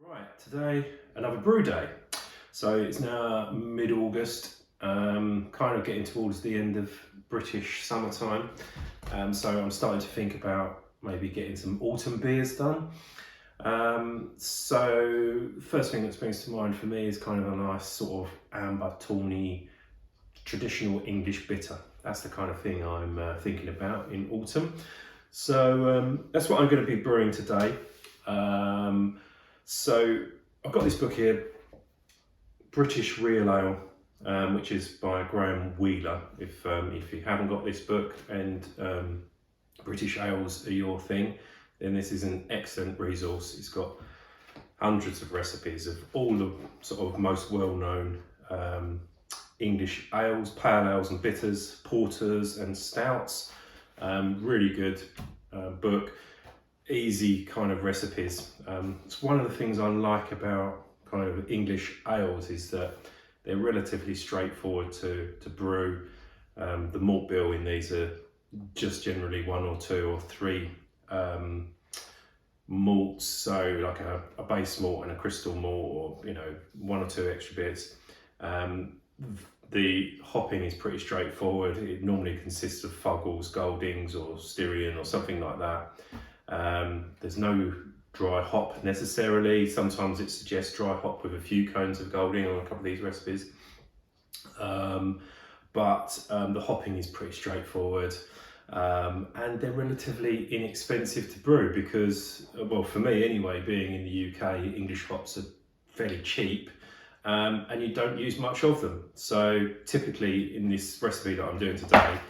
Right, today another brew day. So it's now mid-August, kind of getting towards the end of British summertime. So I'm starting to think about maybe getting some autumn beers done. So first thing that springs to mind for me is kind of a nice sort of amber, tawny, traditional English bitter. That's the kind of thing I'm thinking about in autumn. So that's what I'm going to be brewing today. So I've got this book here, British Real Ale, which is by Graham Wheeler. If you haven't got this book and British ales are your thing, then this is an excellent resource. It's got hundreds of recipes of all the sort of most well-known English ales, pale ales and bitters, porters and stouts. Really good book. Easy kind of recipes. It's one of the things I like about kind of English ales is that they're relatively straightforward to brew. The malt bill in these are just generally 1 or 2 or 3 malts, so like a base malt and a crystal malt, or 1 or 2 extra bits. The hopping is pretty straightforward. It normally consists of Fuggles, Goldings or Styrian or something like that. There's no dry hop necessarily. Sometimes it suggests dry hop with a few cones of Golding on a couple of these recipes. But the hopping is pretty straightforward. And they're relatively inexpensive to brew because, well, for me anyway, being in the UK, English hops are fairly cheap. And you don't use much of them. So typically in this recipe that I'm doing today,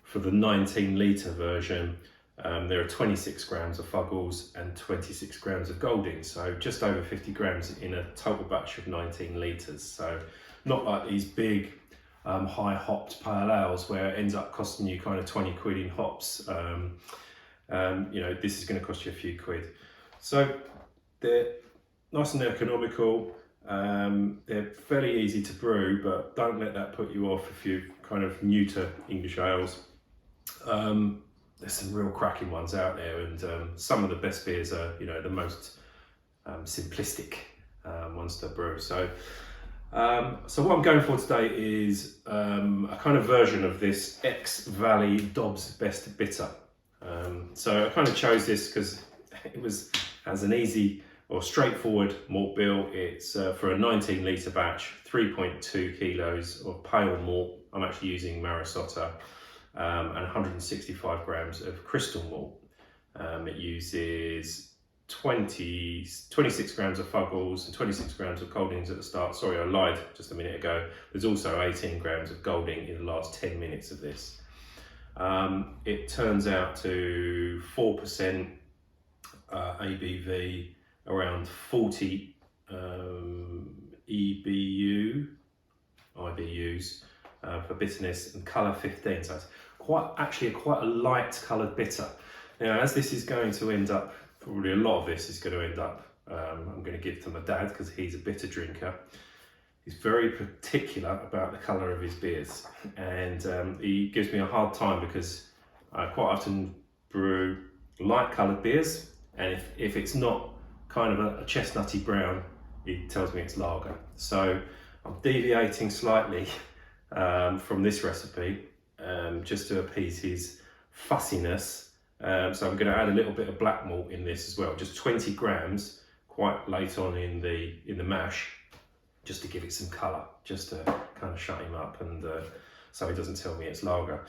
for the 19 litre version, there are 26 grams of Fuggles and 26 grams of Goldings, so just over 50 grams in a total batch of 19 litres. So not like these big high hopped pale ales where it ends up costing you kind of 20 quid in hops. This is going to cost you a few quid. So they're nice and economical. They're fairly easy to brew, but don't let that put you off if you're kind of new to English ales. There's some real cracking ones out there, and some of the best beers are, the most simplistic ones to brew. So what I'm going for today is a kind of version of this Exe Valley Dobs Best Bitter. So I kind of chose this because it has an easy or straightforward malt bill. It's for a 19 litre batch, 3.2 kilos of pale malt. I'm actually using Marisotta. And 165 grams of crystal malt. It uses 26 grams of Fuggles and 26 grams of Goldings at the start. Sorry, I lied just a minute ago. There's also 18 grams of Golding in the last 10 minutes of this. It turns out to 4% ABV, around 40 IBUs for bitterness, and colour 15. So it's quite a light coloured bitter. Now, as this is going to end up, probably a lot of this is going to end up, I'm going to give to my dad because he's a bitter drinker. He's very particular about the colour of his beers, and he gives me a hard time because I quite often brew light coloured beers, and if it's not kind of a chestnutty brown, he tells me it's lager. So I'm deviating slightly from this recipe just to appease his fussiness. So I'm going to add a little bit of black malt in this as well, just 20 grams quite late on in the mash, just to give it some colour, just to kind of shut him up, and so he doesn't tell me it's lager.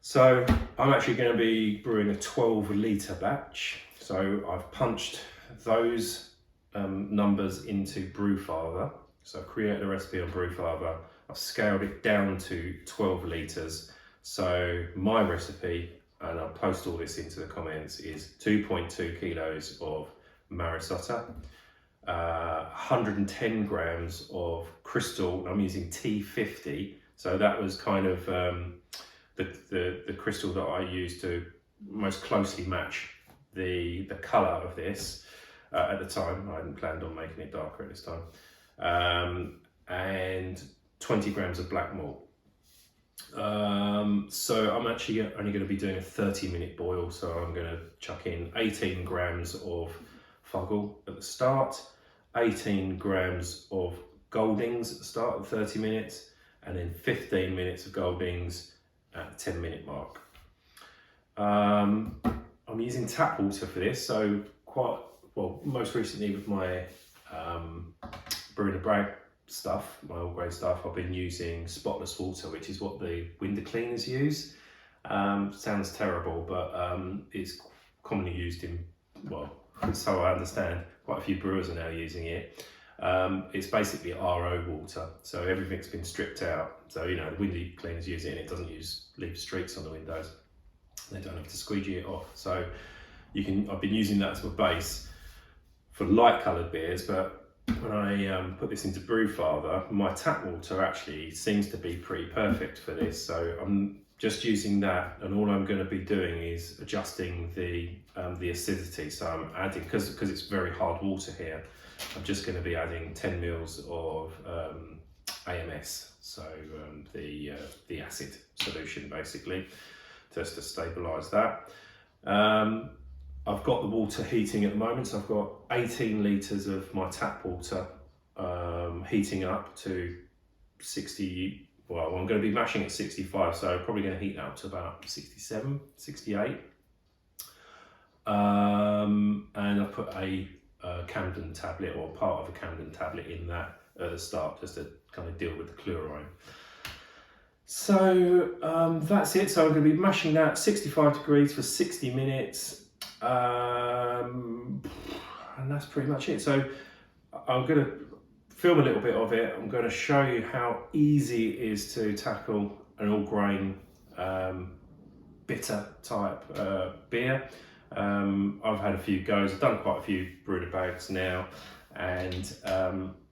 So I'm actually going to be brewing a 12 litre batch. So I've punched those numbers into Brewfather. So I've created a recipe on Brewfather. I've scaled it down to 12 litres. So my recipe, and I'll post all this into the comments, is 2.2 kilos of Marisotta, 110 grams of crystal. I'm using T50. So that was kind of the crystal that I used to most closely match the colour of this at the time. I hadn't planned on making it darker at this time. And 20 grams of black malt. So I'm actually only going to be doing a 30-minute boil, so I'm going to chuck in 18 grams of Fuggle at the start, 18 grams of Goldings at the start of 30 minutes, and then 15 minutes of Goldings at the 10-minute mark. I'm using tap water for this, so quite well. Most recently with my Brew in a Brag stuff, my all grade stuff, I've been using spotless water, which is what the window cleaners use. Sounds terrible, but it's commonly used in, well, so I understand, quite a few brewers are now using it. It's basically RO water, so everything's been stripped out. So, you know, the window cleaners use it and it doesn't leave streaks on the windows. They don't have to squeegee it off. So I've been using that as a base for light coloured beers, but when I put this into Brewfather, my tap water actually seems to be pretty perfect for this. So I'm just using that, and all I'm going to be doing is adjusting the acidity. So I'm adding, because it's very hard water here, I'm just going to be adding 10 mils of AMS, so the acid solution basically, just to stabilise that. I've got the water heating at the moment, so I've got 18 litres of my tap water heating up to 60. Well, I'm going to be mashing at 65, so I'm probably going to heat that up to about 67, 68. And I put a Camden tablet, or part of a Camden tablet, in that at the start, just to kind of deal with the chlorine. So that's it. So I'm going to be mashing that 65 degrees for 60 minutes. And that's pretty much it. So I'm going to film a little bit of it. I'm going to show you how easy it is to tackle an all grain bitter type beer. I've had a few goes, I've done quite a few Brew in a Bags now, and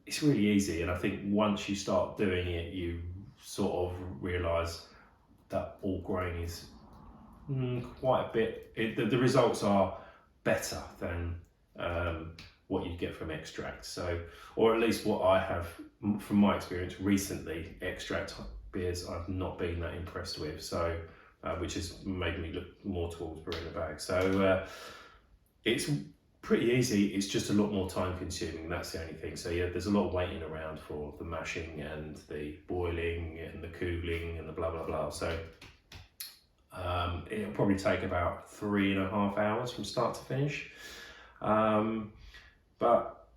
it's really easy. And I think once you start doing it, you sort of realise that all grain is quite a bit, the results are better than what you get from extract. So, or at least what I have from my experience recently, extract beers I've not been that impressed with. So which has made me look more towards Brew in a Bag. So it's pretty easy, it's just a lot more time consuming, that's the only thing. So yeah, there's a lot of waiting around for the mashing and the boiling and the cooling and the blah blah blah. So it'll probably take about 3.5 hours from start to finish. But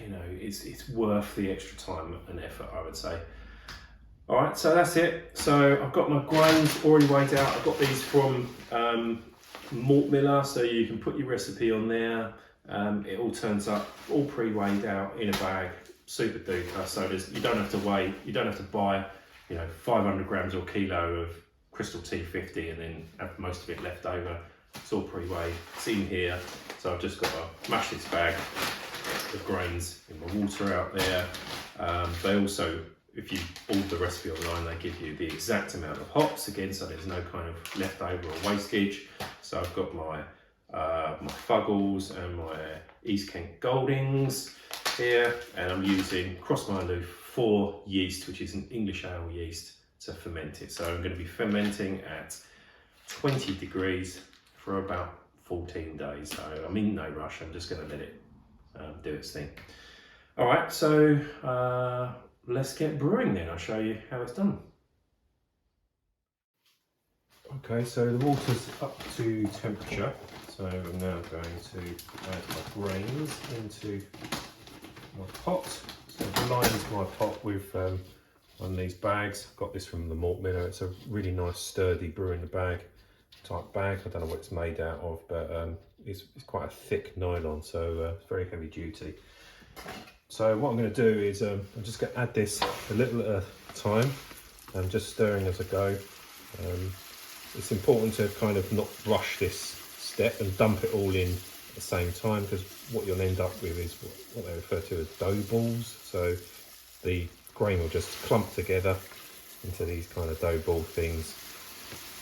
you know, it's worth the extra time and effort, I would say. All right, so that's it. So I've got my grains already weighed out. I've got these from Malt Miller, so you can put your recipe on there. It all turns up all pre-weighed out in a bag, super duper. So you don't have to weigh, you don't have to buy, you know, 500 grams or kilo of Crystal T50 and then have most of it left over. It's all pre-weighed. It's in here. So I've just got to mash this bag of grains in my water out there. They also, if you order the recipe online, they give you the exact amount of hops again, so there's no kind of leftover or wastage. So I've got my my Fuggles and my East Kent Goldings here, and I'm using Cross My Loof 4 yeast, which is an English ale yeast, to ferment it. So I'm going to be fermenting at 20 degrees for about 14 days. So I'm in no rush, I'm just going to let it do its thing. All right, so let's get brewing then. I'll show you how it's done. Okay, so the water's up to temperature. So I'm now going to add my grains into my pot. So I've lined my pot with one of these bags. I've got this from the Malt Miller. It's a really nice sturdy Brew in a Bag type bag. I don't know what it's made out of, but it's quite a thick nylon, so it's very heavy duty. So what I'm going to do is I'm just going to add this a little at a time. I'm just stirring as I go. It's important to kind of not rush this step and dump it all in at the same time, because what you'll end up with is what they refer to as dough balls. So the grain will just clump together into these kind of dough ball things,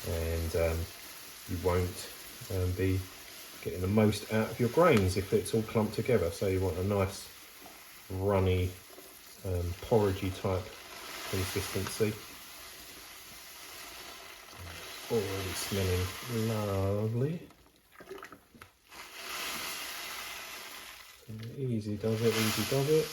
and you won't be getting the most out of your grains if it's all clumped together. So you want a nice runny, porridgey type consistency. Already smelling lovely. Easy does it, easy does it.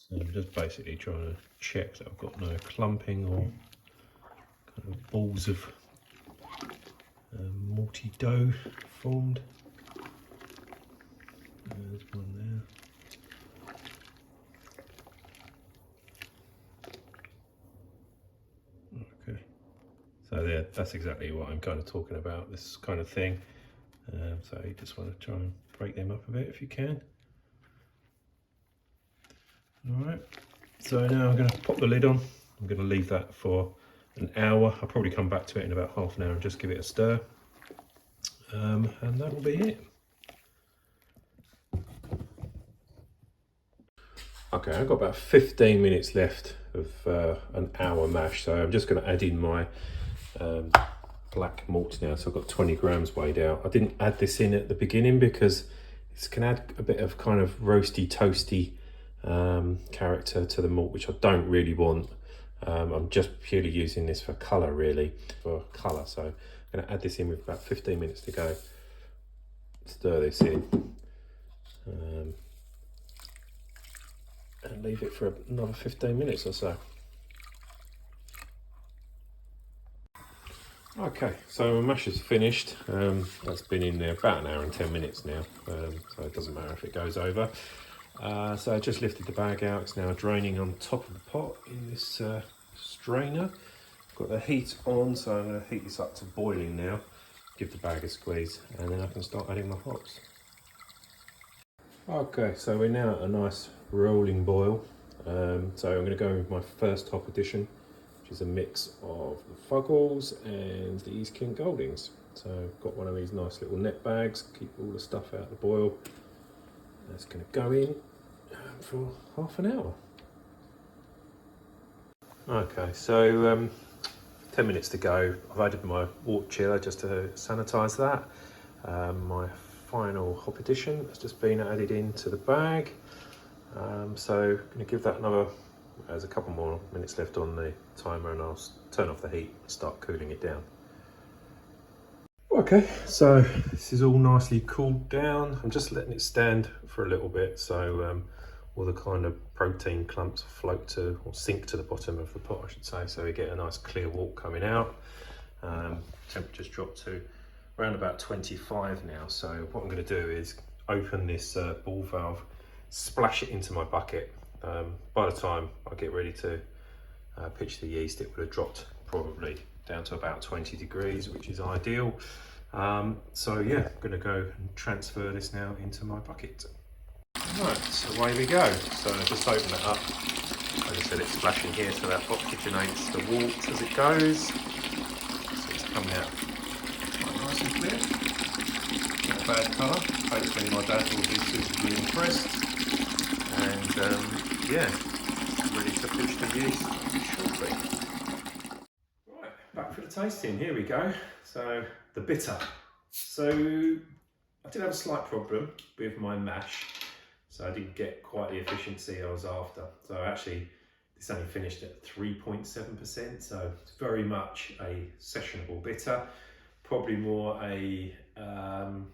So I'm just basically trying to check that I've got no clumping or kind of balls of malty dough formed. There's one there. Okay, so yeah, that's exactly what I'm kind of talking about, this kind of thing. So you just want to try and break them up a bit if you can. Alright, so now I'm going to pop the lid on. I'm going to leave that for an hour. I'll probably come back to it in about half an hour and just give it a stir. And that will be it. Okay, I've got about 15 minutes left of an hour mash, so I'm just going to add in my black malt now. So I've got 20 grams weighed out. I didn't add this in at the beginning because this can add a bit of kind of roasty, toasty character to the malt, which I don't really want. I'm just purely using this for colour, really, for colour. So I'm going to add this in with about 15 minutes to go. Stir this in and leave it for another 15 minutes or so. Okay, so my mash is finished. That's been in there about an hour and 10 minutes now, so it doesn't matter if it goes over. So I just lifted the bag out. It's now draining on top of the pot in this strainer. I've got the heat on, so I'm going to heat this up to boiling now. Give the bag a squeeze, and then I can start adding my hops. Okay, so we're now at a nice rolling boil. So I'm going to go in with my first hop addition, which is a mix of the Fuggles and the East Kent Goldings. So I've got one of these nice little net bags, keep all the stuff out of the boil. That's going to go in for half an hour. Okay, so 10 minutes to go. I've added my water chiller just to sanitize that. My final hop addition has just been added into the bag. So I'm going to give that another, there's a couple more minutes left on the timer, and I'll turn off the heat and start cooling it down. Okay, so this is all nicely cooled down. I'm just letting it stand for a little bit so all the kind of protein clumps float to, or sink to the bottom of the pot, I should say, so we get a nice clear wort coming out. Temperature's dropped to around about 25 now, so what I'm going to do is open this ball valve, splash it into my bucket. By the time I get ready to pitch the yeast, it would have dropped probably down to about 20 degrees, which is ideal. So yeah, I'm going to go and transfer this now into my bucket. Right, so away we go. So just open it up. As I said, it's splashing here, so that oxygenates the wort as it goes. So it's coming out quite nice and clear. Not a bad colour. Hopefully my dad will be suitably impressed. And yeah, ready to pitch the yeast shortly. Right, back for the tasting. Here we go. So the bitter. So I did have a slight problem with my mash. So I didn't get quite the efficiency I was after. So actually, this only finished at 3.7%. So it's very much a sessionable bitter. Probably more a,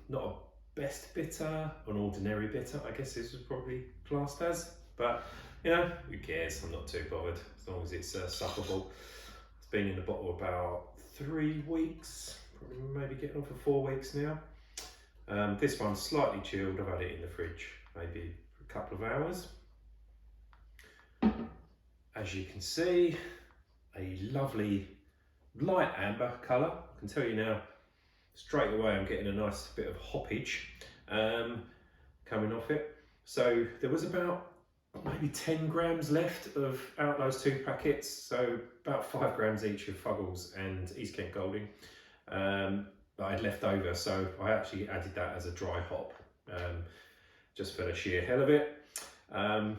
not a best bitter, an ordinary bitter, I guess this was probably classed as. But, you know, who cares? I'm not too bothered, as long as it's suppable. It's been in the bottle about 3 weeks, probably maybe getting on for 4 weeks now. This one's slightly chilled. I've had it in the fridge maybe for a couple of hours. As you can see, a lovely light amber colour. I can tell you now, straight away I'm getting a nice bit of hoppage coming off it. So there was about maybe 10 grams left of out those 2 packets, so about 5 grams each of Fuggles and East Kent Golding. that I'd left over, so I actually added that as a dry hop, just for the sheer hell of it. Come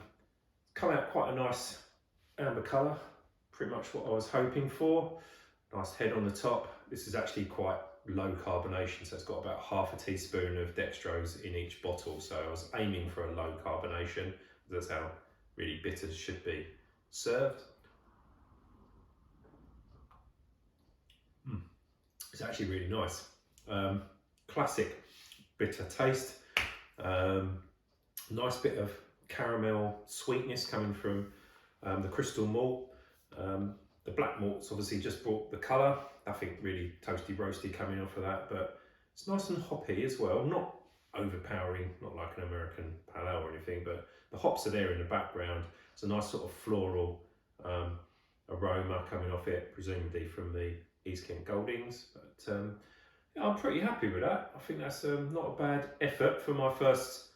out quite a nice amber colour, pretty much what I was hoping for. Nice head on the top. This is actually quite low carbonation, so it's got about half a teaspoon of dextrose in each bottle, so I was aiming for a low carbonation. That's how really bitters should be served. It's actually really nice. Classic bitter taste. Nice bit of caramel sweetness coming from the crystal malt. The black malt's obviously just brought the colour. Nothing really toasty roasty coming off of that, but it's nice and hoppy as well. Not overpowering, not like an American pale ale or anything, but the hops are there in the background. It's a nice sort of floral aroma coming off it, presumably from the East Kent Goldings. But yeah, I'm pretty happy with that. I think that's not a bad effort for my first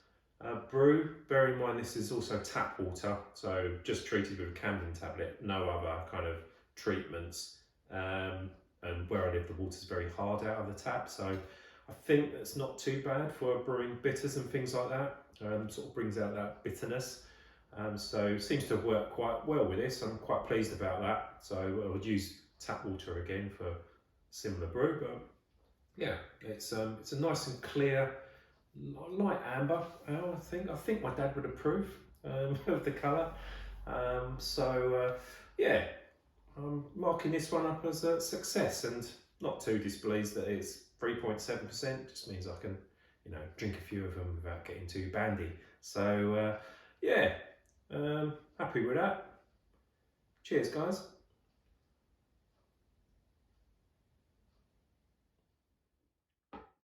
brew. Bear in mind this is also tap water, so just treated with a Camden tablet, no other kind of treatments. And where I live, the water's very hard out of the tap, so I think that's not too bad for brewing bitters and things like that. Sort of brings out that bitterness. So seems to have worked quite well with this. I'm quite pleased about that. So I would use tap water again for similar brew, but yeah, it's a nice and clear, light amber ale. I think my dad would approve of the colour. Yeah, I'm marking this one up as a success, and not too displeased that it's 3.7%. Just means I can, you know, drink a few of them without getting too bandy. So yeah, happy with that. Cheers, guys.